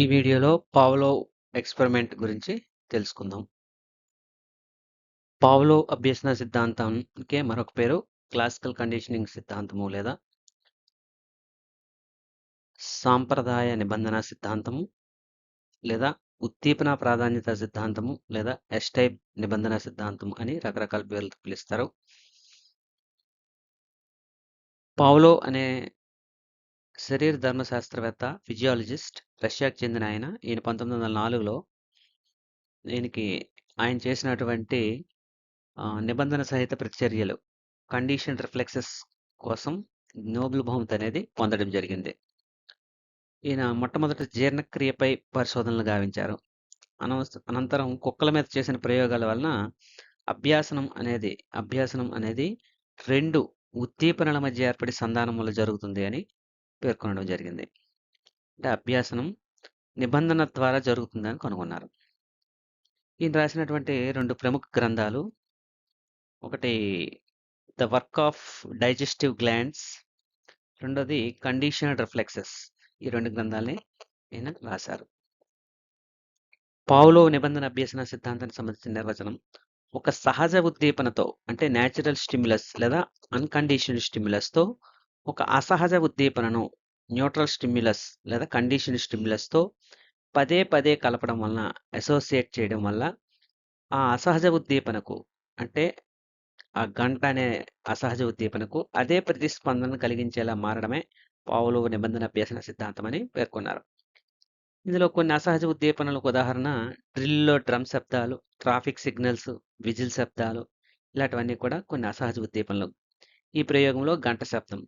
ఈ వీడియోలో Pavlov experiment గురించి తెలుసుకుందాం. పావ్లోవ్ అభ్యసన సిద్ధాంతంకే మరొక పేరు క్లాసికల్ కండిషనింగ్ సిద్ధాంతము లేదా సాంప్రదాయ నిబంధన సిద్ధాంతము లేదా ఉద్దీపన ప్రాధాన్యత సిద్ధాంతము లేదా ఎస్ టైప్ నిబంధన సిద్ధాంతం అని రకరకాల పేర్లతో పిలుస్తారు. పావ్లోవ్ అనే శరీర ధర్మశాస్త్రవేత్త, ఫిజియాలజిస్ట్, రష్యాకు చెందిన ఈయన 1904లో ఆయన చేసినటువంటి నిబంధన సహిత ప్రతిచర్యలు కండిషన్ రిఫ్లెక్సెస్ కోసం నోబెల్ బహుమతి అనేది పొందడం జరిగింది. ఈయన మొట్టమొదట జీర్ణక్రియపై పరిశోధనలు గావించారు. అనంతరం కుక్కల మీద చేసిన ప్రయోగాల వలన అభ్యాసనం అనేది 2 ఉద్దీపనల మధ్య ఏర్పడి సంధానం వల్ల జరుగుతుంది అని పేర్కొనడం జరిగింది. అంటే అభ్యాసనం నిబంధన ద్వారా జరుగుతుందని కనుగొన్నారు. ఈయన రాసినటువంటి 2 ప్రముఖ గ్రంథాలు, ఒకటి the work of digestive glands, రెండోది కండిషనడ్ రిఫ్లెక్సెస్. ఈ 2 గ్రంథాలని ఈయన రాశారు. పావ్లోవ్ నిబంధన అభ్యసన సిద్ధాంతానికి సంబంధించిన నిర్వచనం: ఒక సహజ ఉద్దీపనతో అంటే న్యాచురల్ స్టిమ్యులస్ లేదా అన్కండిషన్డ్ స్టిమ్యులస్తో ఒక అసహజ ఉద్దీపనను న్యూట్రల్ స్టిమ్యులస్ లేదా కండిషన్డ్ స్టిమ్యులస్తో పదే పదే కలపడం వలన, అసోసియేట్ చేయడం వల్ల ఆ అసహజ ఉద్దీపనకు అంటే ఆ గంట అనే అసహజ ఉద్దీపనకు అదే ప్రతిస్పందన కలిగించేలా మారడమే పావ్లోవ్ నిబంధన అభ్యసన సిద్ధాంతం అని పేర్కొన్నారు. ఇందులో కొన్ని అసహజ ఉద్దీపనలకు ఉదాహరణ డ్రిల్లో డ్రమ్ శబ్దాలు, ట్రాఫిక్ సిగ్నల్స్, విజిల్ శబ్దాలు, ఇలాంటివన్నీ కూడా కొన్ని అసహజ ఉద్దీపనలు. ఈ ప్రయోగంలో గంట శబ్దం,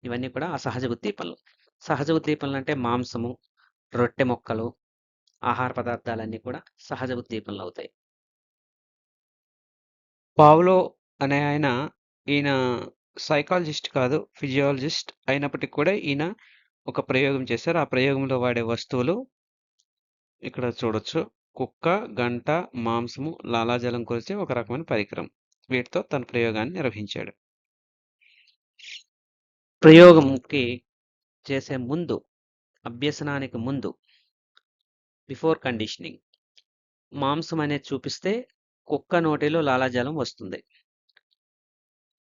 ఇవన్నీ కూడా అసహజ ఉద్దీపనలు. సహజ ఉద్దీపనలు అంటే మాంసము, రొట్టె ముక్కలు, ఆహార పదార్థాలన్నీ కూడా సహజ ఉద్దీపనలు అవుతాయి. పావ్లోవ్ అనే ఈయన సైకాలజిస్ట్ కాదు, ఫిజియాలజిస్ట్ అయినప్పటికీ కూడా ఈయన ఒక ప్రయోగం చేశారు. ఆ ప్రయోగంలో వాడే వస్తువులు ఇక్కడ చూడొచ్చు. కుక్క, గంట, మాంసము, లాలాజలం కొలిచే ఒక రకమైన పరికరం. వీటితో తన ప్రయోగాన్ని నిర్వహించాడు. ప్రయోగంకి చేసే ముందు, అభ్యసనానికి ముందు, బిఫోర్ కండిషనింగ్, మాంసం అనేది చూపిస్తే కుక్క నోటిలో లాలాజలం వస్తుంది.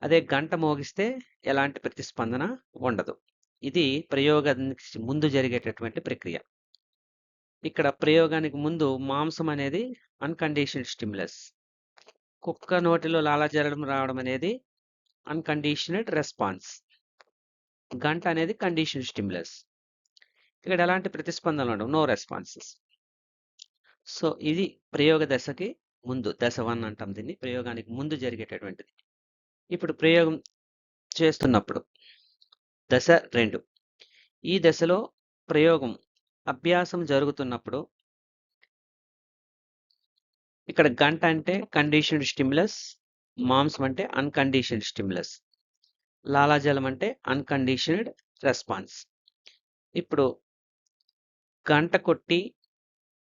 అదే గంట మోగిస్తే ఎలాంటి ప్రతిస్పందన ఉండదు. ఇది ప్రయోగానికి ముందు జరిగేటటువంటి ప్రక్రియ. ఇక్కడ ప్రయోగానికి ముందు మాంసం అనేది అన్కండిషన్డ్ స్టిమ్యులస్, కుక్క నోటిలో లాలాజలం రావడం అనేది అన్కండిషన్డ్ రెస్పాన్స్, గంట అనేది కండిషన్డ్ స్టిమ్యులస్. ఇక్కడ ఎలాంటి ప్రతిస్పందనలు ఉండవు, నో రెస్పాన్సెస్. సో ఇది ప్రయోగ దశకి ముందు, దశ 1 అంటాం దీన్ని, ప్రయోగానికి ముందు జరిగేటటువంటిది. ఇప్పుడు ప్రయోగం చేస్తున్నప్పుడు దశ 2. ఈ దశలో ప్రయోగం అభ్యాసం జరుగుతున్నప్పుడు ఇక్కడ గంట అంటే కండిషన్డ్ స్టిమ్యులస్, మాంసం అంటే అన్కండిషన్డ్ స్టిమ్యులస్, లాలాజలం అంటే అన్కండిషన్డ్ రెస్పాన్స్. ఇప్పుడు గంట కొట్టి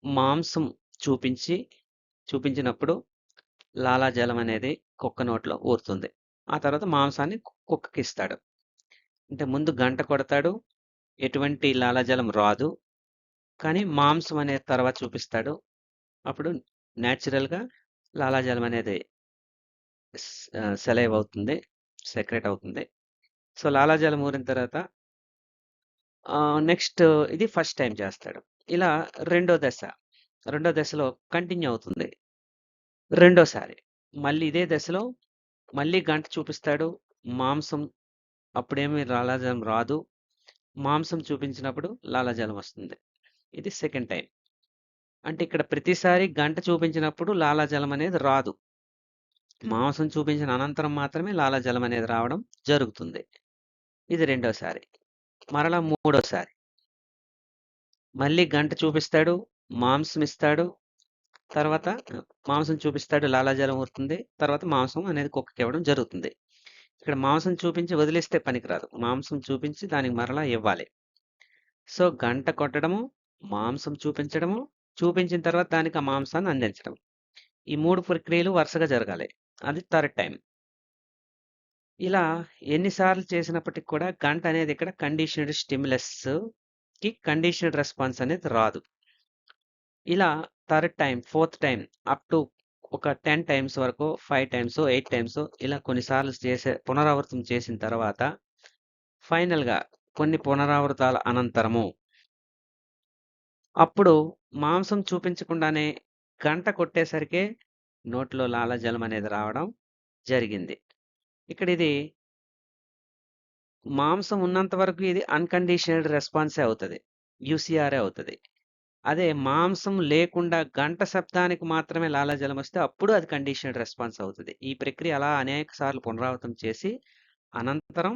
మాంసం చూపించినప్పుడు లాలాజలం అనేది కుక్క నోట్లో ఊరుతుంది. ఆ తర్వాత మాంసాన్ని కుక్కకి ఇస్తాడు. అంటే ముందు గంట కొడతాడు, ఎటువంటి లాలాజలం రాదు, కానీ మాంసం అనేది తర్వాత చూపిస్తాడు. అప్పుడు న్యాచురల్గా లాలాజలం అనేది సెలైవ్ అవుతుంది, సెక్రెట్ అవుతుంది. సో లాలాజలం ఊరిన తర్వాత నెక్స్ట్ ఇది ఫస్ట్ టైం చేస్తాడు. ఇలా రెండో దశలో కంటిన్యూ అవుతుంది. రెండోసారి మళ్ళీ ఇదే దశలో మళ్ళీ గంట చూపిస్తాడు, మాంసం అప్పుడేమీ లాలాజలం రాదు, మాంసం చూపించినప్పుడు లాలాజలం వస్తుంది. ఇది సెకండ్ టైం. అంటే ఇక్కడ ప్రతిసారి గంట చూపించినప్పుడు లాలాజలం అనేది రాదు, మాంసం చూపించిన అనంతరం మాత్రమే లాలాజలం అనేది రావడం జరుగుతుంది. ఇది రెండోసారి. మరలా మూడోసారి మళ్ళీ గంట చూపిస్తాడు, మాంసం ఇస్తాడు, తర్వాత మాంసం చూపిస్తాడు, లాలాజలం ఊరుతుంది, తర్వాత మాంసం అనేది కుక్కకి ఇవ్వడం జరుగుతుంది. ఇక్కడ మాంసం చూపించి వదిలేస్తే పనికిరాదు, మాంసం చూపించి దానికి మరలా ఇవ్వాలి. సో గంట కొట్టడము, మాంసం చూపించడము, చూపించిన తర్వాత దానికి ఆ మాంసాన్ని అందించడం, ఈ 3 ప్రక్రియలు వరుసగా జరగాలి. అది థర్డ్ టైం. ఇలా ఎన్నిసార్లు చేసినప్పటికి కూడా గంట అనేది ఇక్కడ కండిషన్డ్ స్టిమ్యులస్ కి కండిషనల్ రెస్పాన్స్ అనేది రాదు. ఇలా third time, fourth time up to ఒక 10 టైమ్స్ వరకు, 5 టైమ్సో, 8 టైమ్సో ఇలా కొన్నిసార్లు పునరావృతం చేసిన తర్వాత ఫైనల్‌గా కొన్ని పునరావృతాల అనంతరము అప్పుడు మాంసం చూపించకుండానే గంట కొట్టేసరికే నోట్లో లాలాజలం అనేది రావడం జరిగింది. ఇక్కడ ఇది మాంసం ఉన్నంత వరకు ఇది అన్‌కండీషనల్ రెస్పాన్సే అవుతది. యూసీఆరే అవుతది. అదే మాంసం లేకుండా గంట శబ్దానికి మాత్రమే లాలాజలం వస్తే అప్పుడు అది కండీషనల్ రెస్పాన్స్ అవుతది. ఈ ప్రక్రియ అలా అనేక సార్లు పునరావృతం చేసి అనంతరం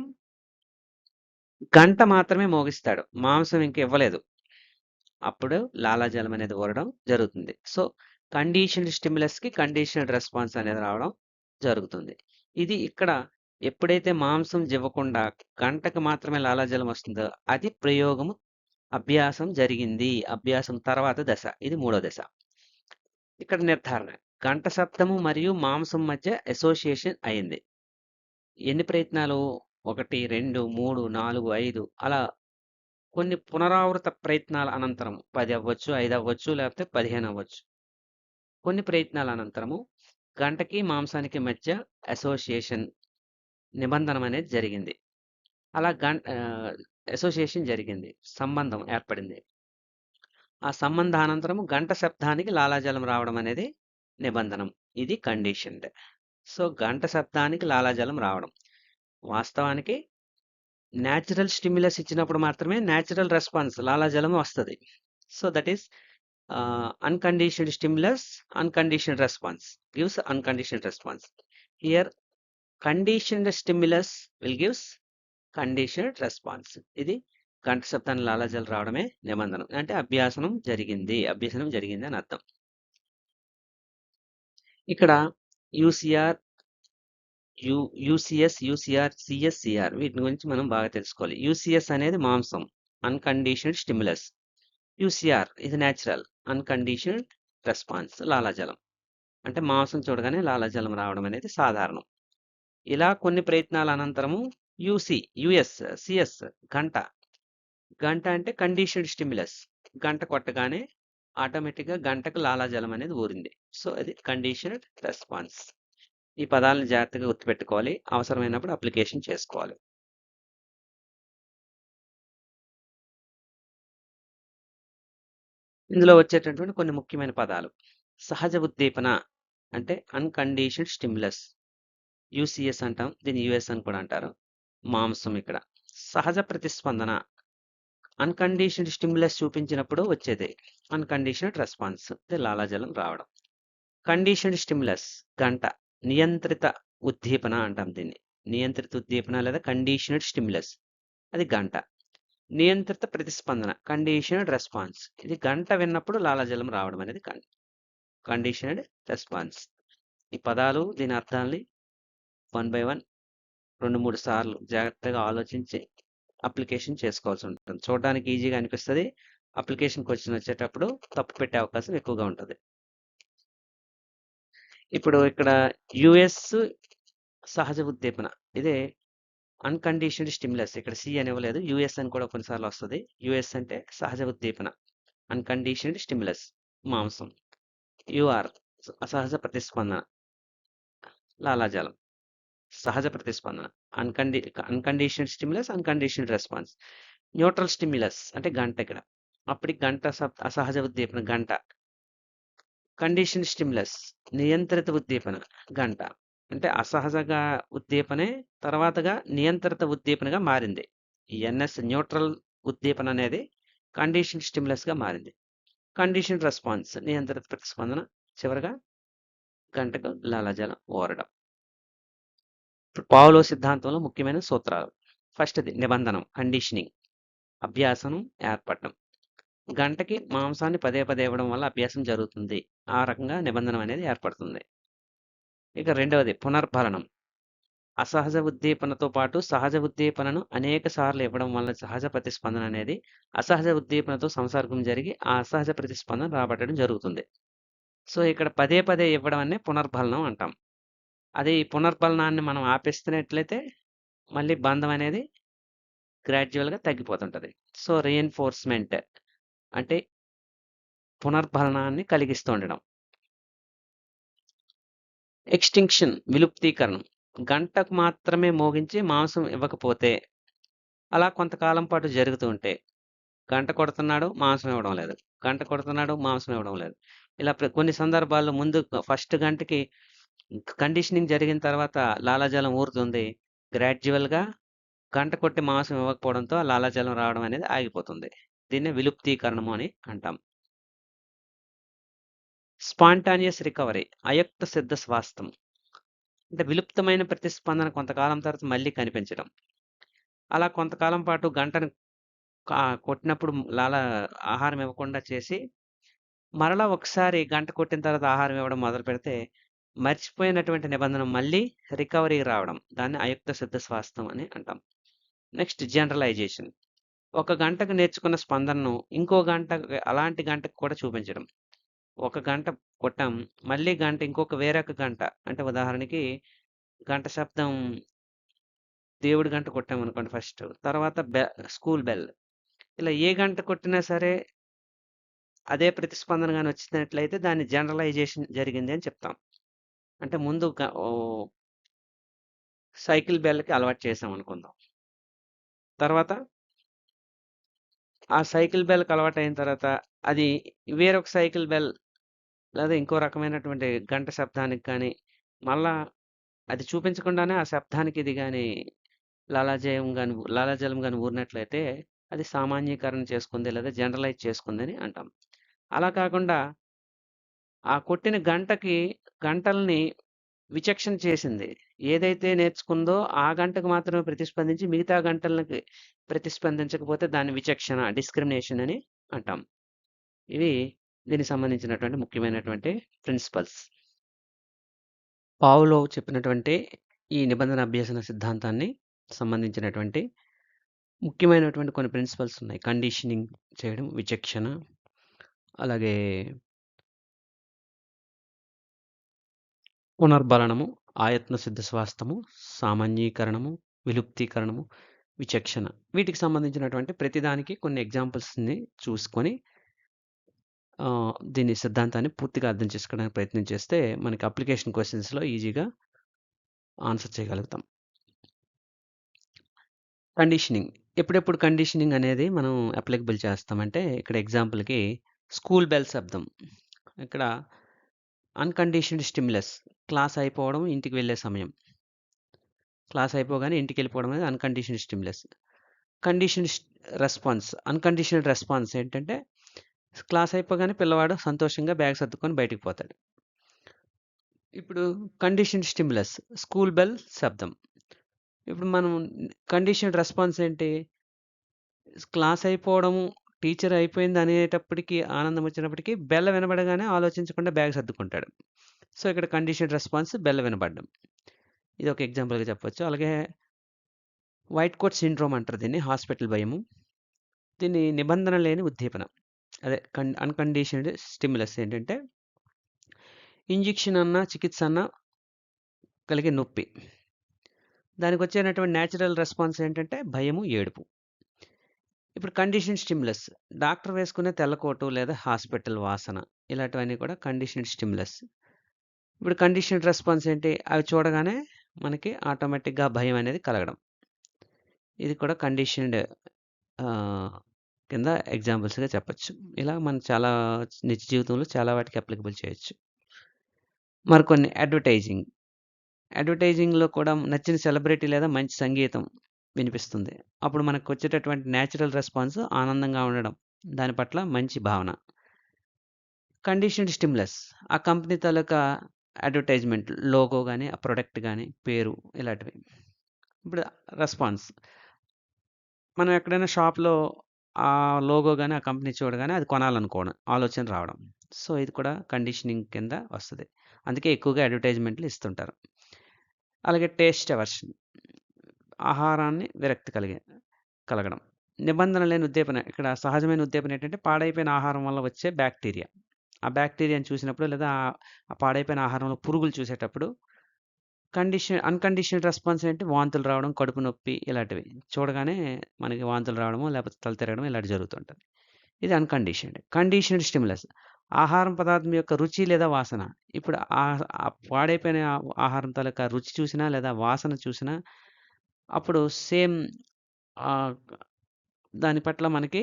గంట మాత్రమే మోగిస్తాడు. మాంసం ఇంక ఇవ్వలేదు. అప్పుడు లాలాజలం అనేది ఊరడం జరుగుతుంది. సో, కండీషన్డ్ స్టిమ్యులస్‌కి కండీషనల్ రెస్పాన్స్ అనేది రావడం జరుగుతుంది. ఇది ఇక్కడ ఎప్పుడైతే మాంసం ఇవ్వకుండా గంటకు మాత్రమే లాలాజలం వస్తుందో అది ప్రయోగము అభ్యాసం జరిగింది. అభ్యాసం తర్వాత దశ. ఇది మూడో దశ. ఇక్కడ నిర్ధారణ. గంట శబ్దము మరియు మాంసం మధ్య అసోసియేషన్ అయింది. ఎన్ని ప్రయత్నాలు? 1, 2, 3, 4, 5 అలా కొన్ని పునరావృత ప్రయత్నాల అనంతరం 10 అవ్వచ్చు, 5 అవ్వచ్చు, లేకపోతే 15 అవ్వచ్చు. కొన్ని ప్రయత్నాల అనంతరము గంటకి, మాంసానికి మధ్య అసోసియేషన్ నిబంధనం అనేది జరిగింది. అలా అసోసియేషన్ జరిగింది. సంబంధం ఏర్పడింది. ఆ సంబంధానంతరము గంట శబ్దానికి లాలాజలం రావడం అనేది నిబంధనం. ఇది కండిషన్డ్. సో, గంట శబ్దానికి లాలాజలం రావడం. వాస్తవానికి న్యాచురల్ స్టిమ్యులస్ ఇచ్చినప్పుడు మాత్రమే న్యాచురల్ రెస్పాన్స్ లాలాజలం వస్తది. So, that is unconditioned stimulus, unconditioned response gives unconditioned response. Here, conditioned stimulus will gives conditioned response. ఇది గంట శబ్దాన్ని లాలాజలం రావడమే నిబంధనం. అంటే అభ్యాసనం జరిగింది అని అర్థం. ఇక్కడ యూసీఆర్, యూసీఎస్, యూసీఆర్, సిఎస్సిఆర్ వీటి గురించి మనం బాగా తెలుసుకోవాలి. యూసీఎస్ అనేది మాంసం, అన్కండిషనడ్ స్టిమ్యులస్. యూసీఆర్ ఇది న్యాచురల్, అన్కండిషనడ్ రెస్పాన్స్ లాలాజలం. అంటే మాంసం చూడగానే లాలాజలం రావడం అనేది సాధారణం. ఇలా కొన్ని ప్రయత్నాల అనంతరము యుఎస్, సిఎస్ గంట అంటే కండిషన్డ్ స్టిమ్యులస్. గంట కొట్టగానే ఆటోమేటిక్‌గా గంటకు లాలాజలం అనేది ఊరింది. సో, అది కండిషన్డ్ రెస్పాన్స్. ఈ పదాలను జాగ్రత్తగా గుర్తుపెట్టుకోవాలి. అవసరమైనప్పుడు అప్లికేషన్ చేసుకోవాలి. ఇందులో వచ్చేటటువంటి కొన్ని ముఖ్యమైన పదాలు. సహజ ఉద్దీపన అంటే అన్‌కండీషన్డ్ స్టిమ్యులస్. యూసీఎస్ అంటాం. దీన్ని యూఎస్ అని కూడా అంటారు. మాంసం ఇక్కడ. సహజ ప్రతిస్పందన అన్‌కండీషన్డ్ స్టిమ్యులస్ చూపించినప్పుడు వచ్చేది అన్‌కండీషన్డ్ రెస్పాన్స్. అంటే లాలాజలం రావడం. కండీషన్డ్ స్టిమ్యులస్ గంట. నియంత్రిత ఉద్దీపన అంటాం దీన్ని. నియంత్రిత ఉద్దీపన లేదా కండీషన్డ్ స్టిమ్యులస్ అది గంట. నియంత్రిత ప్రతిస్పందన కండీషన్డ్ రెస్పాన్స్. ఇది గంట విన్నప్పుడు లాలాజలం రావడం అనేది కండీషన్డ్ రెస్పాన్స్. ఈ పదాలు దీని అర్థాన్ని 1 బై 1 2, 3 సార్లు జాగ్రత్తగా ఆలోచించి అప్లికేషన్ చేసుకోవాల్సి ఉంటుంది. చూడడానికి ఈజీగా అనిపిస్తది. అప్లికేషన్ క్వెషన్ వచ్చేటప్పుడు తప్పు పెట్టే అవకాశం ఎక్కువగా ఉంటది. ఇప్పుడు ఇక్కడ యూఎస్ సహజ ఉద్దీపన. ఇదే అన్‌కండీషన్డ్ స్టిమ్యులస్. ఇక్కడ సి అని ఇవ్వలేదు. యూఎస్ అని కూడా కొన్నిసార్లు వస్తది. యూఎస్ అంటే సహజ ఉద్దీపన. అన్‌కండీషన్డ్ స్టిమ్యులస్ మాంసం. యూఆర్ అసహజ ప్రతిస్పందన లాలాజలం. సహజ ప్రతిస్పందన అన్‌కండీషన్డ్ స్టిమ్యులస్, అన్‌కండీషన్డ్ రెస్పాన్స్. న్యూట్రల్ స్టిమ్యులస్ అంటే గంట ఇక్కడ. అప్పటికి గంట అసహజ ఉద్దీపన గంట. కండిషన్డ్ స్టిమ్యులస్ నియంత్రిత ఉద్దీపన గంట. అంటే అసహజంగా ఉద్దీపనే తర్వాతగా నియంత్రిత ఉద్దీపనగా మారింది. ఈ ఎన్ఎస్ న్యూట్రల్ ఉద్దీపన అనేది కండిషన్డ్ స్టిమ్యులస్‌గా మారింది. కండిషన్డ్ రెస్పాన్స్ నియంత్రిత ప్రతిస్పందన. చివరగా గంటకు లాలాజలం ఊరడం. పావ్లో సిద్ధాంతంలో ముఖ్యమైన సూత్రాలు. ఫస్ట్‌ది నిబంధనం కండిషనింగ్. అభ్యాసనం ఏర్పడటం. గంటకి మాంసాన్ని పదే పదే ఇవ్వడం వల్ల అభ్యాసం జరుగుతుంది. ఆ రకంగా నిబంధన అనేది ఏర్పడుతుంది. ఇక రెండవది పునర్బలనం. అసహజ ఉద్దీపనతో పాటు సహజ ఉద్దీపనను అనేక సార్లు ఇవ్వడం వల్ల సహజ ప్రతిస్పందన అనేది అసహజ ఉద్దీపనతో సంసర్గం జరిగి ఆ అసహజ ప్రతిస్పందన రాబట్టడం జరుగుతుంది. సో, ఇక్కడ పదే పదే ఇవ్వడం అనే పునర్బలనం అంటాం. అదే ఈ పునర్బలనాన్ని మనం ఆపేస్తున్నట్లయితే మళ్ళీ బంధం అనేది గ్రాడ్యువల్‌గా తగ్గిపోతుంటది. సో, రీఎన్ఫోర్స్‌మెంట్ అంటే పునర్భలనాన్ని కలిగిస్తూ ఉండడం. ఎక్స్‌టింక్షన్ విలుప్తీకరణం. గంటకు మాత్రమే మోగించి మాంసం ఇవ్వకపోతే, అలా కొంతకాలం పాటు జరుగుతూ ఉంటే, గంట కొడుతున్నాడు, మాంసం ఇవ్వడం లేదు. గంట కొడుతున్నాడు, మాంసం ఇవ్వడం లేదు. ఇలా కొన్ని సందర్భాల్లో ముందు ఫస్ట్ గంటకి కండిషనింగ్ జరిగిన తర్వాత లాలాజలం ఊరుతుంది. గ్రాడ్యువల్‌గా గంట కొట్టి మాంసం ఇవ్వకపోవడంతో ఆ లాలాజలం రావడం అనేది ఆగిపోతుంది. దీన్నే విలుప్తీకరణము అని అంటాం. స్పాంటానియస్ రికవరీ అయుక్త సిద్ధ స్వాస్థ్యం. అంటే విలుప్తమైన ప్రతిస్పందన కొంతకాలం తర్వాత మళ్ళీ కనిపించడం. అలా కొంతకాలం పాటు గంటను కొట్టినప్పుడు ఆహారం ఇవ్వకుండా చేసి, మరలా ఒకసారి గంట కొట్టిన తర్వాత ఆహారం ఇవ్వడం మొదలుపెడితే, మర్చిపోయినటువంటి నిబంధన మళ్ళీ రికవరీకి రావడం. దాన్ని అయుక్త సిద్ధ స్వాస్థ్యం అని అంటాం. Next generalization. ఒక గంటకు నేర్చుకున్న స్పందనను ఇంకో గంట అలాంటి గంటకు కూడా చూపించడం. ఒక గంట కొట్టాం. మళ్ళీ గంట వేరొక గంట అంటే ఉదాహరణకి గంట శబ్దం దేవుడి గంట కొట్టామనుకోండి ఫస్ట్. తర్వాత స్కూల్ బెల్. ఇలా ఏ గంట కొట్టినా సరే అదే ప్రతిస్పందన గాని వచ్చినట్లయితే దాన్ని జనరలైజేషన్ జరిగింది అని చెప్తాం. అంటే ముందు సైకిల్ బెల్‌కి అలవాటు చేశామనుకుందాం. తర్వాత ఆ సైకిల్ బెల్‌కి అలవాటయిన తర్వాత అది వేరొక సైకిల్ బెల్ లేదా ఇంకో రకమైనటువంటి గంట శబ్దానికి కానీ, మళ్ళా అది చూపించకుండానే ఆ శబ్దానికి ఇది గాని లాలాజలం గాని ఊరినట్లయితే అది సామాన్యీకరణ చేసుకుంది లేదా జనరలైజ్ చేసుకుందని అంటాం. అలా కాకుండా ఆ కొట్టిన గంటల్ని విచక్షణ చేసింది. ఏదైతే నేర్చుకుందో ఆ గంటకు మాత్రమే ప్రతిస్పందించి మిగతా గంటలకి ప్రతిస్పందించకపోతే దాన్ని విచక్షణ డిస్క్రిమినేషన్ అని అంటాం. ఇవి దీనికి సంబంధించినటువంటి ముఖ్యమైనటువంటి ప్రిన్సిపల్స్. పావ్లోవ్ చెప్పినటువంటి ఈ నిబంధన అభ్యసన సిద్ధాంతాన్ని సంబంధించినటువంటి ముఖ్యమైనటువంటి కొన్ని ప్రిన్సిపల్స్ ఉన్నాయి. కండిషనింగ్ చేయడం, విచక్షణ, అలాగే పునర్బలనము, ఆయత్న సిద్ధ స్వాస్థము, సామాన్యీకరణము, విలుప్తీకరణము, విచక్షణ. వీటికి సంబంధించినటువంటి ప్రతిదానికి కొన్ని ఎగ్జాంపుల్స్‌ని చూసుకొని దీని సిద్ధాంతాన్ని పూర్తిగా అర్థం చేసుకోవడానికి ప్రయత్నం చేస్తే మనకి అప్లికేషన్ క్వెషన్స్‌లో ఈజీగా ఆన్సర్ చేయగలుగుతాం. కండిషనింగ్. ఎప్పుడెప్పుడు కండిషనింగ్ అనేది మనం అప్లికబుల్ చేస్తామంటే ఇక్కడ ఎగ్జాంపుల్‌కి స్కూల్ బెల్ శబ్దం. ఇక్కడ అన్‌కండిషన్డ్ స్టిమ్యులస్ క్లాస్ అయిపోవడం, ఇంటికి వెళ్ళే సమయం. క్లాస్ అయిపోగానే ఇంటికెళ్ళిపోవడం అనేది unconditioned stimulus. Conditioned response. Unconditioned response ఏంటంటే క్లాస్ అయిపోగానే పిల్లవాడు సంతోషంగా బ్యాగ్ సర్దుకొని బయటికి పోతాడు. ఇప్పుడు కండిషన్డ్ స్టిమ్యులస్ స్కూల్ బెల్ శబ్దం. ఇప్పుడు మనం కండిషన్డ్ రెస్పాన్స్ ఏంటి? క్లాస్ అయిపోవడము, టీచర్ అయిపోయింది అనేటప్పటికి ఆనందం వచ్చినప్పటికీ బెల్ వినబడగానే ఆలోచించకుండా బ్యాగ్ సర్దుకుంటాడు. సో, ఇక్కడ కండిషన్డ్ రెస్పాన్స్ బెల్ వినబడడం. ఇది ఒక ఎగ్జాంపుల్‌గా చెప్పొచ్చు. అలాగే వైట్ కోట్ సిండ్రోమ్ అంటారు దీన్ని. హాస్పిటల్ భయము. దీన్ని నిబంధన లేని ఉద్దీపన. అదే అన్‌కండిషన్డ్ స్టిమ్యులస్ ఏంటంటే ఇంజెక్షన్ అన్నా, చికిత్స అన్నా కలిగే నొప్పి. దానికొచ్చేటటువంటి న్యాచురల్ రెస్పాన్స్ ఏంటంటే భయము, ఏడుపు. ఇప్పుడు కండిషన్డ్ స్టిమ్యులస్ డాక్టర్ వేసుకునే తెల్లకోటు లేదా హాస్పిటల్ వాసన ఇలాంటివన్నీ కూడా కండిషన్డ్ స్టిమ్యులస్. ఇప్పుడు కండిషన్డ్ రెస్పాన్స్ ఏంటి? అవి చూడగానే మనకి ఆటోమేటిక్‌గా భయం అనేది కలగడం. ఇది కూడా కండిషన్డ్ కింద ఎగ్జాంపుల్స్‌గా చెప్పొచ్చు. ఇలా మనం చాలా నిత్య జీవితంలో చాలా వాటికి అప్లికబుల్ చేయొచ్చు. మరికొన్ని అడ్వర్టైజింగ్. అడ్వర్టైజింగ్‌లో కూడా నచ్చిన సెలబ్రిటీ లేదా మంచి సంగీతం వినిపిస్తుంది. అప్పుడు మనకొచ్చేటటువంటి న్యాచురల్ రెస్పాన్స్ ఆనందంగా ఉండడం. దాని పట్ల మంచి భావన. కండిషన్డ్ స్టిమ్యులస్ ఆ కంపెనీ తాలూకా అడ్వర్టైజ్‌మెంట్ లోగో గాని, ఆ ప్రొడక్ట్ గాని, పేరు ఇలాంటివి. ఇప్పుడు రెస్పాన్స్. మనం ఎక్కడైనా షాప్‌లో ఆ లోగో గాని, ఆ కంపెనీ చూడగానే అది కొనాలనుకోవడం, ఆలోచన రావడం. సో, ఇది కూడా కండిషనింగ్ కింద వస్తది. అందుకే ఎక్కువగా అడ్వర్టైజ్‌మెంట్‌లు ఇస్తుంటారు. అలాగే టేస్ట్ అవర్షన్. ఆహారాన్ని విరక్తి కలగడం. నిబంధన లేని ఉద్దీపన. ఇక్కడ సహజమైన ఉద్దీపన ఏంటంటే పాడైపోయిన ఆహారం వల్ల వచ్చే బ్యాక్టీరియా. ఆ బ్యాక్టీరియాని చూసినప్పుడు లేదా ఆ పాడైపోయిన ఆహారంలో పురుగులు చూసేటప్పుడు అన్‌కండిషనల్ రెస్పాన్స్ ఏంటి? వాంతులు రావడం, కడుపు నొప్పి ఇలాంటివి. చూడగానే మనకి వాంతులు రావడమో, లేకపోతే తల తిరగడం ఇలాంటివి జరుగుతుంటది. ఇది అన్‌కండిషన్డ్. Conditioned stimulus. ఆహారం పదార్థం యొక్క రుచి లేదా వాసన. ఇప్పుడు పాడైపోయిన ఆహారం తాలూకా రుచి చూసినా, లేదా వాసన చూసినా, అప్పుడు సేమ్ ఆహ్, దాని పట్ల మనకి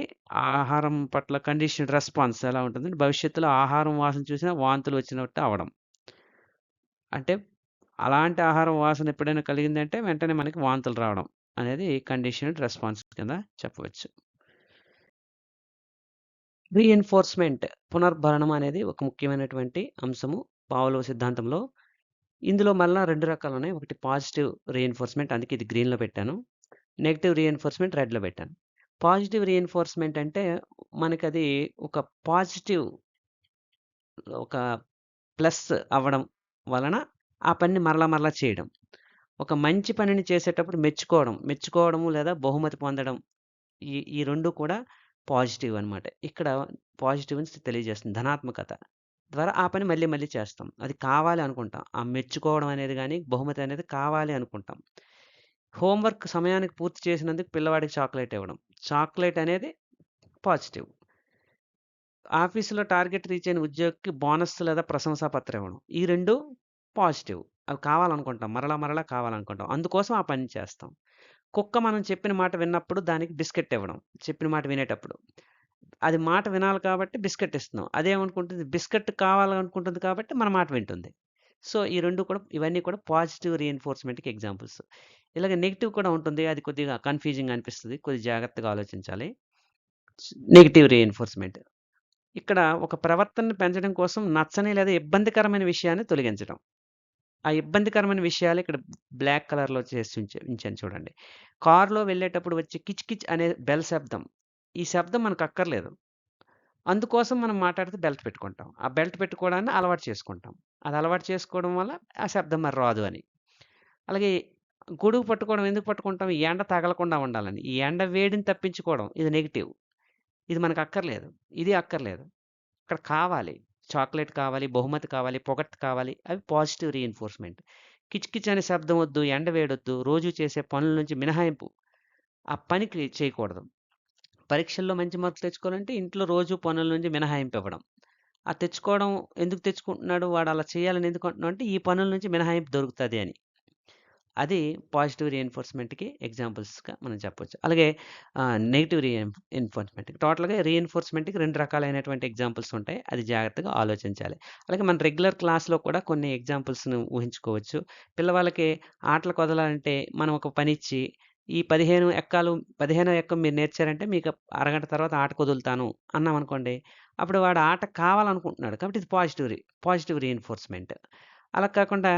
ఆహారం పట్ల కండిషన్డ్ రెస్పాన్స్ ఎలా ఉంటుందంటే, భవిష్యత్తులో ఆహారం వాసన చూసినా వాంతులు వచ్చినట్టు అవ్వడం. అంటే అలాంటి ఆహారం వాసన ఎప్పుడైనా కలిగిందంటే వెంటనే మనకి వాంతులు రావడం అనేది కండిషన్డ్ రెస్పాన్స్ కింద చెప్పవచ్చు. రీఎన్ఫోర్స్‌మెంట్ పునర్భరణం అనేది ఒక ముఖ్యమైనటువంటి అంశము పావలోవ్ సిద్ధాంతంలో. ఇందులో మళ్ళా 2 రకాలున్నాయి. ఒకటి పాజిటివ్ రీఎన్ఫోర్స్‌మెంట్, అందుకే ఇది గ్రీన్‌లో పెట్టాను. నెగెటివ్ రీఎన్ఫోర్స్‌మెంట్ రెడ్‌లో పెట్టాను. పాజిటివ్ రీఎన్ఫోర్స్‌మెంట్ అంటే మనకది ఒక పాజిటివ్ ఒక ప్లస్ అవ్వడం వలన ఆ పనిని మరలా చేయడం. ఒక మంచి పనిని చేసేటప్పుడు మెచ్చుకోవడము లేదా బహుమతి పొందడం. ఈ 2 కూడా పాజిటివ్ అనమాట. ఇక్కడ పాజిటివ్ అని తెలియజేస్తుంది. ధనాత్మకత ద్వారా ఆ పని మళ్ళీ చేస్తాం. అది కావాలి అనుకుంటాం. ఆ మెచ్చుకోవడం అనేది గాని, బహుమతి అనేది కావాలి అనుకుంటాం. హోంవర్క్ సమయానికి పూర్తి చేసినందుకు పిల్లవాడికి చాక్లెట్ ఇవ్వడం. చాక్లెట్ అనేది పాజిటివ్. ఆఫీసులో టార్గెట్ రీచ్ అయిన ఉద్యోగికి బోనస్ లేదా ప్రశంసా పత్రం ఇవ్వడం. ఈ 2 పాజిటివ్. అవి కావాలనుకుంటాం. మరలా కావాలనుకుంటాం. అందుకోసం ఆ పని చేస్తాం. కుక్క మనం చెప్పిన మాట విన్నప్పుడు దానికి బిస్కెట్ ఇవ్వడం. చెప్పిన మాట వినేటప్పుడు. అది మాట వినాలి కాబట్టి బిస్కెట్ ఇస్తున్నాం. అదేమనుకుంటుంది, బిస్కెట్ కావాలనుకుంటుంది కాబట్టి మన మాట వింటుంది. సో, ఇవన్నీ కూడా పాజిటివ్ రీఎన్ఫోర్స్‌మెంట్‌కి ఎగ్జాంపుల్స్. ఇలాగ నెగెటివ్ కూడా ఉంటుంది. అది కొద్దిగా కన్‌ఫ్యూజింగ్‌గా అనిపిస్తది. కొద్దిగా జాగ్రత్తగా ఆలోచించాలి. Negative reinforcement. ఇక్కడ ఒక ప్రవర్తనను పెంచడం కోసం నచ్చని లేదా ఇబ్బందికరమైన విషయాన్ని తొలగించడం. ఆ ఇబ్బందికరమైన విషయాలు ఇక్కడ బ్లాక్ కలర్‌లో చేసి ఉంచాను చూడండి. కారులో వెళ్ళేటప్పుడు వచ్చే కిచ్ కిచ్ అనే బెల్ శబ్దం. ఈ శబ్దం మనకు అక్కర్లేదు. అందుకోసం మనం మాట్లాడితే బెల్ట్ పెట్టుకుంటాం. ఆ బెల్ట్ పెట్టుకోవడాన్ని అలవాటు చేసుకుంటాం. అది అలవాటు చేసుకోవడం వల్ల ఆ శబ్దం మరి రాదు అని. అలాగే గొడుగు పట్టుకోవడం ఎందుకు పట్టుకుంటాం? ఈ ఎండ తగలకుండా ఉండాలని. ఈ ఎండ వేడిని తప్పించుకోవడం ఇది నెగెటివ్. ఇది మనకు అక్కర్లేదు. ఇది అక్కర్లేదు. ఇక్కడ కావాలి. చాక్లేట్ కావాలి, బహుమతి కావాలి, పొగడ్త కావాలి. అవి పాజిటివ్ రీఎన్ఫోర్స్‌మెంట్. కిచ్ కిచ్ అనే శబ్దం వద్దు, ఎండ వేడొద్దు, రోజు చేసే పనుల నుంచి మినహాయింపు. ఆ పనికి చేయకూడదు. పరీక్షల్లో మంచి మార్కులు తెచ్చుకోవాలంటే ఇంట్లో రోజు పనుల నుంచి మినహాయింపు ఇవ్వడం. ఆ తెచ్చుకోవడం ఎందుకు తెచ్చుకుంటున్నాడు? వాడు అలా చేయాలని ఎందుకు అంటున్నావు అంటే ఈ పనుల నుంచి మినహాయింపు దొరుకుతది అని. అది పాజిటివ్ రీఎన్ఫోర్స్‌మెంట్‌కి ఎగ్జాంపుల్స్‌గా మనం చెప్పొచ్చు. అలాగే నెగెటివ్ ఎన్ఫోర్స్‌మెంట్‌కి టోటల్‌గా రీఎన్ఫోర్స్‌మెంట్‌కి 2 రకాలైనటువంటి ఎగ్జాంపుల్స్ ఉంటాయి. అది జాగ్రత్తగా ఆలోచించాలి. అలాగే మన రెగ్యులర్ క్లాస్‌లో కూడా కొన్ని ఎగ్జాంపుల్స్‌ని ఊహించుకోవచ్చు. పిల్లవాళ్ళకి ఆటలు కుదలాలంటే మనం ఒక పనిచ్చి, ఈ 15 ఎక్కం మీరు నేర్చారంటే మీకు అరగంట తర్వాత ఆట కుదులుతాను అన్నామనుకోండి. అప్పుడు వాడు ఆట కావాలనుకుంటున్నాడు. కాబట్టి ఇది పాజిటివ్ రీఎన్ఫోర్స్‌మెంట్. అలా కాకుండా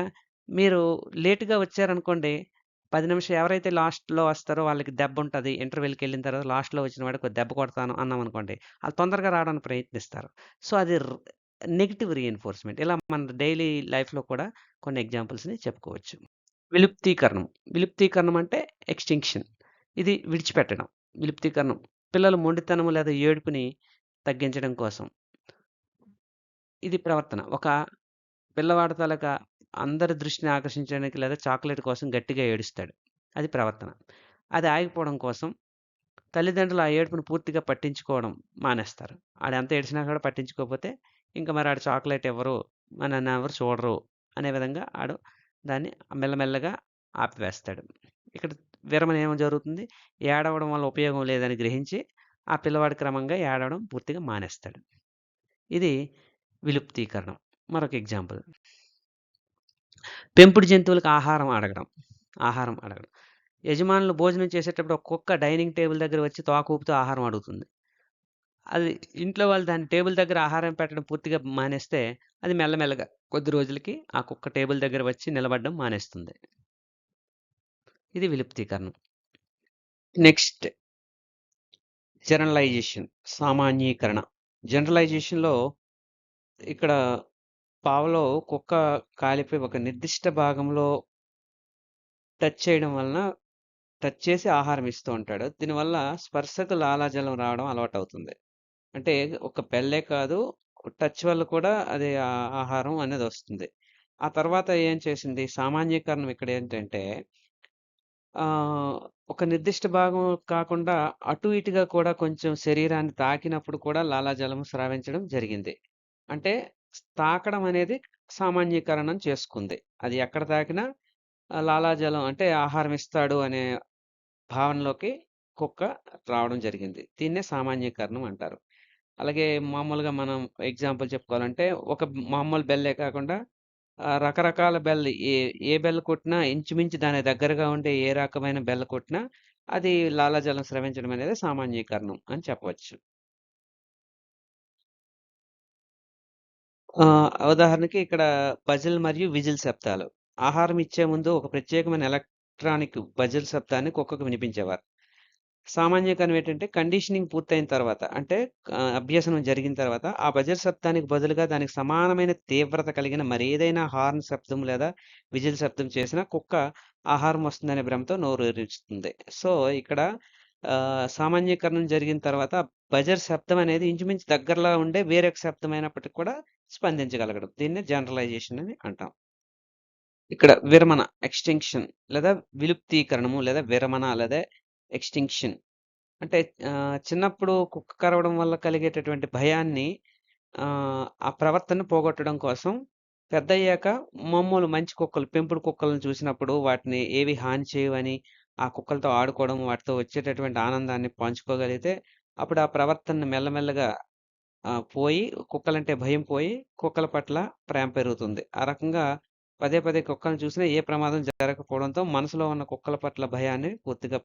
మీరు లేట్‌గా వచ్చారనుకోండి, 10 నిమిషాలు ఎవరైతే లాస్ట్‌లో వస్తారో వాళ్ళకి దెబ్బుంటది. ఇంటర్వెల్‌కెళ్ళిన తర్వాత లాస్ట్‌లో వచ్చిన వాడికి దెబ్బ కొడతాను అన్నామనుకోండి, ఆళ్ళు తొందరగా రావడానికి ప్రయత్నిస్తారు. సో, అది నెగెటివ్ రీఎన్ఫోర్స్‌మెంట్. ఇలా మన డైలీ లైఫ్‌లో కూడా కొన్ని ఎగ్జాంపుల్స్‌ని చెప్పుకోవచ్చు. విలుప్తీకరణం. విలుప్తీకరణం అంటే ఎక్స్‌టింక్షన్. ఇది విడిచిపెట్టడం. విలుప్తీకరణం. పిల్లల మొండితనం లేదా ఏడుపుని తగ్గించడం కోసం. ఇది ప్రవర్తన. ఒక పిల్లవాడి తాలూకా అందరి దృష్టిని ఆకర్షించడానికి లేదా చాక్లెట్ కోసం గట్టిగా ఏడుస్తాడు. అది ప్రవర్తన. అది ఆగిపోవడం కోసం తల్లిదండ్రులు ఆ ఏడుపుని పూర్తిగా పట్టించుకోవడం మానేస్తారు. ఆడెంత ఏడిసినా కూడా పట్టించుకోకపోతే ఇంక మరి ఆడు చాక్లెట్ ఇవ్వరు, నన్నెవరు చూడరు అనే విధంగా ఆడు దాన్ని మెల్లమెల్లగా ఆపివేస్తాడు. ఇక్కడ విరమణ ఏమో జరుగుతుంది. ఏడవడం వల్ల ఉపయోగం లేదని గ్రహించి ఆ పిల్లవాడు క్రమంగా ఏడవడం పూర్తిగా మానేస్తాడు. ఇది విలుప్తీకరణం. మరొక ఎగ్జాంపుల్. పెంపుడు జంతువులకు ఆహారం అడగడం. యజమానులు భోజనం చేసేటప్పుడు ఒక కుక్క డైనింగ్ టేబుల్ దగ్గర వచ్చి తోక ఊపుతూ ఆహారం అడుగుతుంది. అది ఇంట్లో వాళ్ళు దాన్ని టేబుల్ దగ్గర ఆహారం పెట్టడం పూర్తిగా మానేస్తే, అది మెల్లమెల్లగా కొద్ది రోజులకి ఆ కుక్క టేబుల్ దగ్గర వచ్చి నిలబడడం మానేస్తుంది. ఇది విలుప్తీకరణం. Next generalisation సామాన్యీకరణ. జనరలైజేషన్‌లో ఇక్కడ పావలోవ్ కుక్క కాలిపై ఒక నిర్దిష్ట భాగంలో టచ్ చేసి ఆహారం ఇస్తూ ఉంటాడు. దీనివల్ల స్పర్శకు లాలాజలం రావడం అలవాటవుతుంది. అంటే ఒక పెళ్ళే కాదు, టచ్ వల్ల కూడా అది ఆహారం అనేది వస్తుంది. ఆ తర్వాత ఏం చేసింది సామాన్యీకరణం ఇక్కడేంటంటే ఒక నిర్దిష్ట భాగం కాకుండా అటు ఇటుగా కూడా కొంచెం శరీరాన్ని తాకినప్పుడు కూడా లాలాజలం స్రవించడం జరిగింది. అంటే తాకడం అనేది సామాన్యీకరణం చేసుకుంది. అది ఎక్కడ తాకినా లాలాజలం అంటే ఆహారం ఇస్తాడు అనే భావనలోకి కుక్క రావడం జరిగింది. దీన్నే సామాన్యీకరణం అంటారు. అలాగే మామూలుగా మనం ఎగ్జాంపుల్ చెప్పుకోవాలంటే ఒక మామూలు బెల్లే కాకుండా రకరకాల బెల్ ఏ బెల్ కొట్టినా ఇంచుమించు దానికి దగ్గరగా ఉండే ఏ రకమైన బెల్ కొట్టినా అది లాలాజలం స్రవించడం అనేది సామాన్యీకరణం అని చెప్పవచ్చు. ఉదాహరణకి ఇక్కడ బజిల్ మరియు విజిల్ శబ్దాలు. ఆహారం ఇచ్చే ముందు ఒక ప్రత్యేకమైన ఎలక్ట్రానిక్ బజిల్ శబ్దాన్ని కుక్కకు వినిపించేవారు. సామాన్యీకరణం ఏంటంటే కండిషనింగ్ పూర్తయిన తర్వాత అంటే అభ్యసనం జరిగిన తర్వాత ఆ బజర్ శబ్దానికి బదులుగా దానికి సమానమైన తీవ్రత కలిగిన మరేదైనా హార్న్ శబ్దం లేదా విజిల్ శబ్దం చేసినా కుక్క ఆహారం వస్తుందనే భ్రమతో నోరూరిస్తుంది. సో ఇక్కడ సామాన్యీకరణం జరిగిన తర్వాత బజర్ శబ్దం అనేది ఇంచుమించు దగ్గరలో ఉండే వేరే ఒక శబ్దం అయినప్పటికీ కూడా స్పందించగలగడం. దీన్నే జనరలైజేషన్ అని అంటాం. ఇక్కడ విరమణ ఎక్స్‌టింక్షన్ లేదా విలుప్తీకరణము లేదా విరమణ లేదా ఎక్స్‌టింక్షన్ అంటే చిన్నప్పుడు కుక్క కరవడం వల్ల కలిగేటటువంటి భయాన్ని ఆ ప్రవర్తనను పోగొట్టడం కోసం పెద్దయ్యాక మామూలు మంచి కుక్కలు, పెంపుడు కుక్కలను చూసినప్పుడు వాటిని ఏవి హాని చేయవని, ఆ కుక్కలతో ఆడుకోవడం, వాటితో వచ్చేటటువంటి ఆనందాన్ని పంచుకోగలిగితే అప్పుడు ఆ ప్రవర్తనను మెల్లమెల్లగా పోయి కుక్కలంటే భయం పోయి కుక్కల పట్ల ప్రేమ పెరుగుతుంది. ఆ రకంగా పదే పదే కుక్కలను చూసినా ఏ ప్రమాదం జరగకపోవడంతో మనసులో ఉన్న కుక్కల పట్ల భయాన్ని పూర్తిగా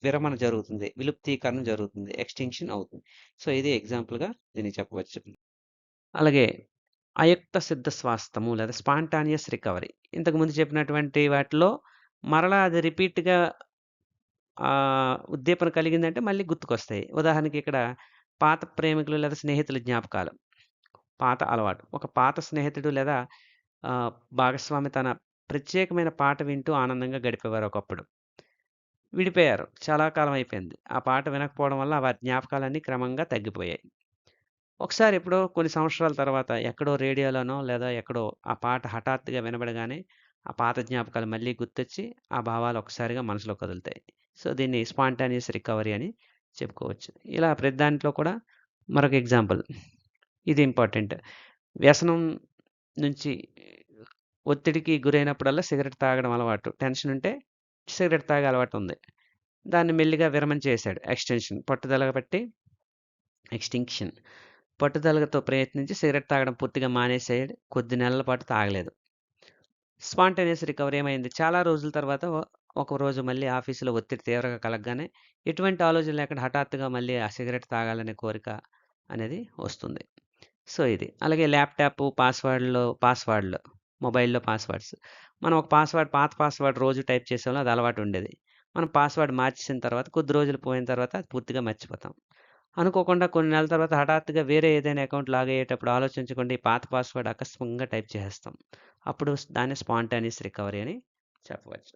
విరమణ జరుగుతుంది. విలుప్తీకరణ జరుగుతుంది. ఎక్స్‌టింక్షన్ అవుతుంది. సో, ఇది ఎగ్జాంపుల్‌గా దీనికి చెప్పవచ్చు. అలాగే అయుక్త సిద్ధ స్వాస్థము లేదా స్పాంటానియస్ రికవరీ. ఇంతకుముందు చెప్పినటువంటి వాటిలో మరలా అది రిపీట్‌గా ఉద్దీపన కలిగిందంటే మళ్ళీ గుర్తుకొస్తాయి. ఉదాహరణకి ఇక్కడ పాత ప్రేమికులు లేదా స్నేహితుల జ్ఞాపకాలు. పాత అలవాటు. ఒక పాత స్నేహితుడు లేదా ఆహ్, భాగస్వామి తన ప్రత్యేకమైన పాట వింటూ ఆనందంగా గడిపేవారు ఒకప్పుడు. విడిపోయారు. చాలా కాలం అయిపోయింది. ఆ పాట వినకపోవడం వల్ల వారి జ్ఞాపకాలన్నీ క్రమంగా తగ్గిపోయాయి. ఒకసారి ఎప్పుడో కొన్ని సంవత్సరాల తర్వాత ఎక్కడో రేడియోలోనో లేదా ఎక్కడో ఆ పాట హఠాత్తుగా వినబడగానే ఆ పాత జ్ఞాపకాలు మళ్ళీ గుర్తొచ్చి ఆ భావాలు ఒక్కసారిగా మనసులో కదులుతాయి. సో, దీన్ని స్పాంటానియస్ రికవరీ అని చెప్పుకోవచ్చు. ఇలా ప్రతి దాంట్లో కూడా మరొక ఎగ్జాంపుల్. ఇది ఇంపార్టెంట్. వ్యసనం నుంచి ఒత్తిడికి గురైనప్పుడల్లా సిగరెట్ తాగడం అలవాటు. టెన్షన్ ఉంటే సిగరెట్ తాగే అలవాటు ఉంది. దాన్ని మెల్లిగా విరమణ చేశాడు. పట్టుదల బట్టి ఎక్స్‌టింక్షన్. పట్టుదలతో ప్రయత్నించి సిగరెట్ తాగడం పూర్తిగా మానేసాడు. కొద్ది నెలల పాటు తాగలేదు. స్పాంటేనియస్ రికవరీ ఏమైంది? చాలా రోజుల తర్వాత ఒకరోజు మళ్ళీ ఆఫీసులో ఒత్తిడి తీవ్రంగా కలగగానే ఎటువంటి ఆలోచన లేకుండా హఠాత్తుగా మళ్ళీ ఆ సిగరెట్ తాగాలనే కోరిక అనేది వస్తుంది. సో, ఇది. అలాగే ల్యాప్‌టాప్ పాస్‌వర్డ్‌లు, మొబైల్‌లో పాస్‌వర్డ్స్. మనం ఒక పాత పాస్‌వర్డ్ రోజు టైప్ చేసేవాళ్ళం. అది అలవాటు ఉండేది. మనం పాస్‌వర్డ్ మార్చేసిన తర్వాత కొద్ది రోజులు పోయిన తర్వాత అది పూర్తిగా మర్చిపోతాం. అనుకోకుండా కొన్ని నెలల తర్వాత హఠాత్తుగా వేరే ఏదైనా అకౌంట్ లాగయ్యేటప్పుడు ఆలోచించకుండా ఈ పాత పాస్‌వర్డ్ ఆకస్మికంగా టైప్ చేసేస్తాం. అప్పుడు దాన్ని స్పాంటేనియస్ రికవరీ అని చెప్పవచ్చు.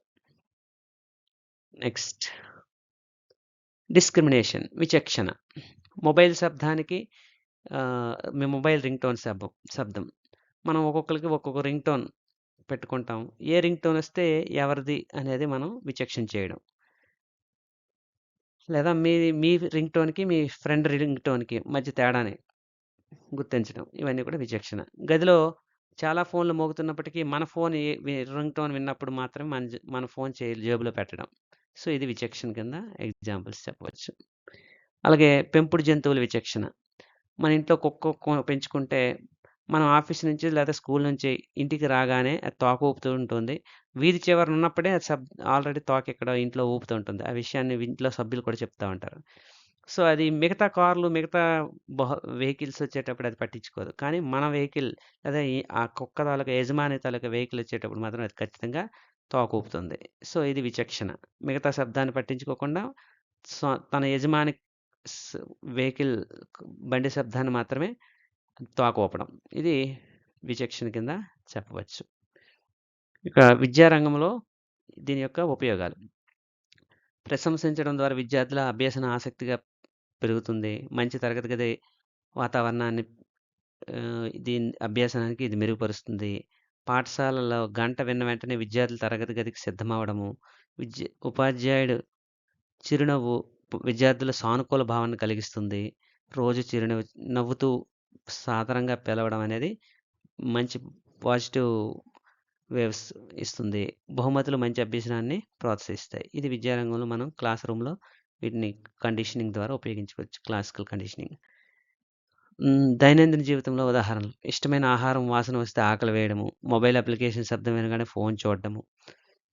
నెక్స్ట్ డిస్క్రిమినేషన్ విచక్షణ. మొబైల్ శబ్దానికి మీ మొబైల్ రింగ్‌టోన్ శబ్దం. మనం ఒక్కొక్కళ్ళకి ఒక్కొక్క రింగ్‌టోన్ పెట్టుకుంటాం. ఏ రింగ్‌టోన్ వస్తే ఎవరిది అనేది మనం విచక్షణ చేయడం. లేదా మీ రింగ్‌టోన్‌కి, మీ ఫ్రెండ్ రింగ్‌టోన్‌కి మధ్య తేడాని గుర్తించడం. ఇవన్నీ కూడా విచక్షణ. గదిలో చాలా ఫోన్‌లు మోగుతున్నప్పటికీ మన ఫోన్ రింగ్ టోన్ విన్నప్పుడు మాత్రమే మన ఫోన్ జేబులో పెట్టడం. సో, ఇది విచక్షణ కింద ఎగ్జాంపుల్స్ చెప్పవచ్చు. అలాగే పెంపుడు జంతువుల విచక్షణ. మన ఇంట్లో పెంచుకుంటే మనం ఆఫీస్ నుంచి లేదా స్కూల్ నుంచి ఇంటికి రాగానే అది తోక ఊపుతూ ఉంటుంది. వీధి చివరన ఉన్నప్పుడే అది ఆల్రెడీ తోక ఎక్కడో ఇంట్లో ఊపుతూ ఉంటుంది. ఆ విషయాన్ని ఇంట్లో సభ్యులు కూడా చెప్తా ఉంటారు. సో, అది మిగతా కార్లు, మిగతా బహ వెహికల్స్ వచ్చేటప్పుడు అది పట్టించుకోదు. కానీ మన వెహికల్ లేదా ఆ కుక్క తాలూకా యజమాని తాలూకా వెహికల్ వచ్చేటప్పుడు మాత్రం అది ఖచ్చితంగా తోక ఊపుతుంది. సో, ఇది విచక్షణ. మిగతా శబ్దాన్ని పట్టించుకోకుండా తన యజమాని స్ వెహికల్ బండి శబ్దాన్ని మాత్రమే తోక ఊపడం. ఇది విచక్షణ కింద చెప్పవచ్చు. ఇక విద్యా రంగంలో దీని యొక్క ఉపయోగాలు. ప్రశంసించడం ద్వారా విద్యార్థుల అభ్యసన ఆసక్తిగా పెరుగుతుంది. మంచి తరగతి గది వాతావరణాన్ని దీని అభ్యాసానికి ఇది మెరుగుపరుస్తుంది. పాఠశాలలో గంట విన్న వెంటనే విద్యార్థులు తరగతి గదికి సిద్ధమవ్వడము, ఉపాధ్యాయుడు చిరునవ్వు విద్యార్థుల సానుకూల భావన కలిగిస్తుంది. రోజు నవ్వుతూ సాదరంగా పిలవడం అనేది మంచి పాజిటివ్ వేవ్స్ ఇస్తుంది. బహుమతులు మంచి అభ్యసనాన్ని ప్రోత్సహిస్తాయి. ఇది విద్యారంగంలో మనం క్లాస్ రూమ్‌లో వీటిని కండిషనింగ్ ద్వారా ఉపయోగించుకోవచ్చు. Classical conditioning. దైనందిన జీవితంలో ఉదాహరణలు. ఇష్టమైన ఆహారం వాసన వస్తే ఆకలి వేయడము, మొబైల్ అప్లికేషన్ శబ్దం వినగానే ఫోన్ చూడడము,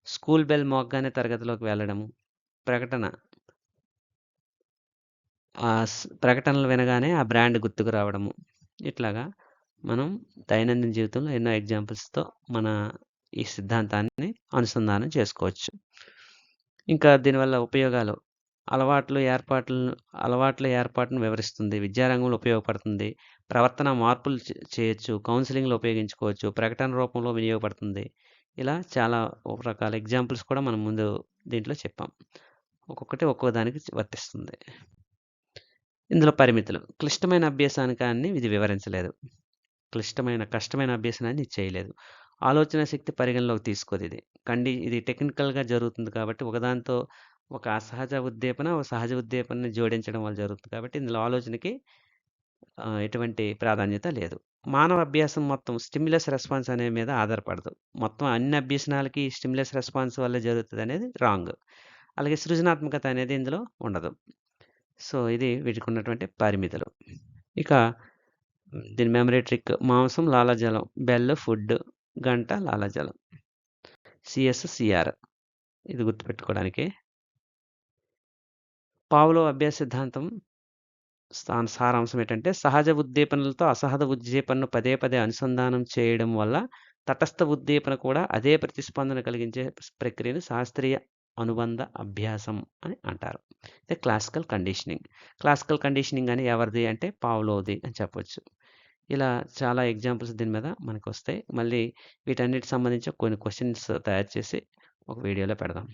స్కూల్ బెల్ మోగగానే తరగతిలోకి వెళ్ళడము, ప్రకటన ప్రకటనలు వినగానే ఆ బ్రాండ్ గుర్తుకు రావడము. ఇట్లాగా మనం దైనందిన జీవితంలో ఎన్నో ఎగ్జాంపుల్స్‌తో మన ఈ సిద్ధాంతాన్ని అనుసంధానం చేసుకోవచ్చు. ఇంకా దీనివల్ల ఉపయోగాలు అలవాట్ల ఏర్పాటును వివరిస్తుంది. విద్యారంగంలో ఉపయోగపడుతుంది. ప్రవర్తన మార్పులు చేయొచ్చు. కౌన్సిలింగ్‌లో ఉపయోగించుకోవచ్చు. ప్రకటన రూపంలో వినియోగపడుతుంది. ఇలా చాలా రకాల ఎగ్జాంపుల్స్ కూడా మనం ముందు దీంట్లో చెప్పాం. ఒక్కొక్కటి ఒక్కో దానికి వర్తిస్తుంది. ఇందులో పరిమితులు. క్లిష్టమైన అభ్యాసానికాన్ని ఇది వివరించలేదు. కష్టమైన అభ్యసనాన్ని ఇది చేయలేదు. ఆలోచన శక్తి పరిగణలోకి తీసుకోదు ఇది. ఇది టెక్నికల్‌గా జరుగుతుంది కాబట్టి ఒకదానితో ఒక అసహజ ఉద్దీపన, ఒక సహజ ఉద్దీపనని జోడించడం వల్ల జరుగుతుంది కాబట్టి ఇందులో ఆలోచనకి ఎటువంటి ప్రాధాన్యత లేదు. మానవ అభ్యాసం మొత్తం స్టిమ్యులస్ రెస్పాన్స్ అనే మీద ఆధారపడదు. మొత్తం అన్ని అభ్యసనాలకి స్టిమ్యులస్ రెస్పాన్స్ వల్లే జరుగుతదనేది రాంగ్. అలాగే సృజనాత్మకత అనేది ఇందులో ఉండదు. సో, ఇది వీటికి ఉన్నటువంటి పరిమితులు. ఇక దీని మెమరీ ట్రిక్ మాంసం, లాలాజలం, బెల్ ఫుడ్, గంట, లాలాజలం. సిఎస్, సిఆర్ ఇది గుర్తుపెట్టుకోవడానికి. పావ్లోవ్ అభ్యాస సిద్ధాంతం సారాంశం ఏంటంటే సహజ ఉద్దీపనలతో అసహజ ఉద్దీపనను పదే పదే అనుసంధానం చేయడం వల్ల తటస్థ ఉద్దీపన కూడా అదే ప్రతిస్పందన కలిగించే ప్రక్రియను శాస్త్రీయ అనుబంధ అభ్యాసం అని అంటారు. ఇది క్లాసికల్ కండిషనింగ్. క్లాసికల్ కండిషనింగ్ అని ఎవరిది అంటే పావ్లోవ్‌ది అని చెప్పొచ్చు. ఇలా చాలా ఎగ్జాంపుల్స్ దీని మీద మనకొస్తాయి. మళ్ళీ వీటన్నిటికి సంబంధించి కొన్ని క్వెషన్స్ తయారు చేసి ఒక వీడియోలో పెడదాం.